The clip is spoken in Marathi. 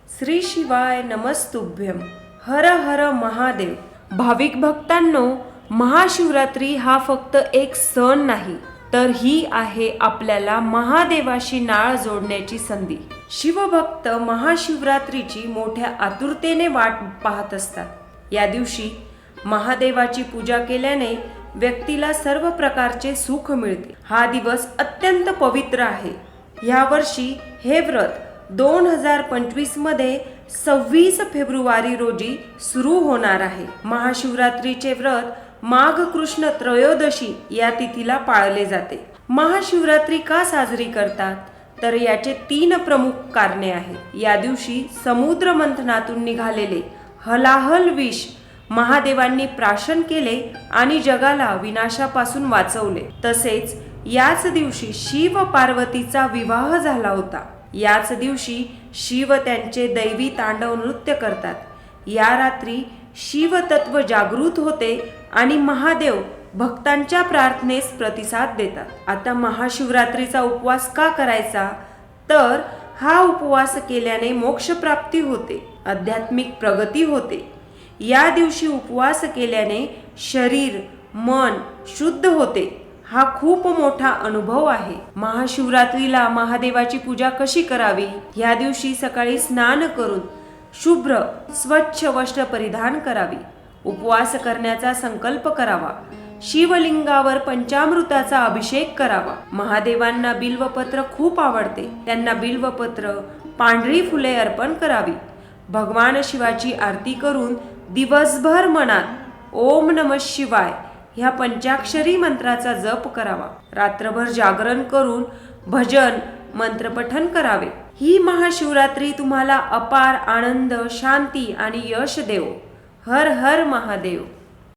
श्री शिवाय नमस्तुभ्यम. हर हर महादेव. भाविक भक्तांनो, महाशिवरात्री हा फक्त एक सण नाही, तर ही आहे आपल्याला महादेवाशी नाळ जोडण्याची संधी. शिवभक्त महाशिवरात्रीची मोठ्या आतुरतेने वाट पाहत असतात. या दिवशी महादेवाची पूजा केल्याने व्यक्तीला सर्व प्रकारचे सुख मिळते. हा दिवस अत्यंत पवित्र आहे. यावर्षी हे व्रत 2025 मध्ये 26 फेब्रुवारी रोजी सुरू होणार आहे. महाशिवरात्रीचे व्रत माघ कृष्ण त्रयोदशी या तिथीला पाळले जाते. महाशिवरात्री का साजरी करतात, तर याचे 3 प्रमुख कारणे आहेत. या दिवशी समुद्र मंथनातून निघालेले हलाहल विष महादेवांनी प्राशन केले आणि जगाला विनाशापासून वाचवले. तसेच याच दिवशी शिव पार्वतीचा विवाह झाला होता. याच दिवशी शिव त्यांचे दैवी तांडव नृत्य करतात. या रात्री शिवतत्व जागृत होते आणि महादेव भक्तांच्या प्रार्थनेस प्रतिसाद देतात. आता महाशिवरात्रीचा उपवास का करायचा, तर हा उपवास केल्याने मोक्षप्राप्ती होते, आध्यात्मिक प्रगती होते. या दिवशी उपवास केल्याने शरीर मन शुद्ध होते. हा खूप मोठा अनुभव आहे. महाशिवरात्रीला महादेवाची पूजा कशी करावी? या दिवशी सकाळी स्नान करून शुभ्र स्वच्छ वस्त्र परिधान करावी. उपवास करण्याचा संकल्प करावा. शिवलिंगावर पंचामृताचा अभिषेक करावा. महादेवांना बिल्वपत्र खूप आवडते. त्यांना बिल्वपत्र, पांढरी फुले अर्पण करावी. भगवान शिवाची आरती करून दिवसभर मनात ओम नमः शिवाय ह्या पंचाक्षरी मंत्राचा जप करावा. रात्रभर जागरण करून भजन मंत्रपठन करावे. ही महाशिवरात्री तुम्हाला अपार आनंद, शांती आणि यश देवो. हर हर महादेव.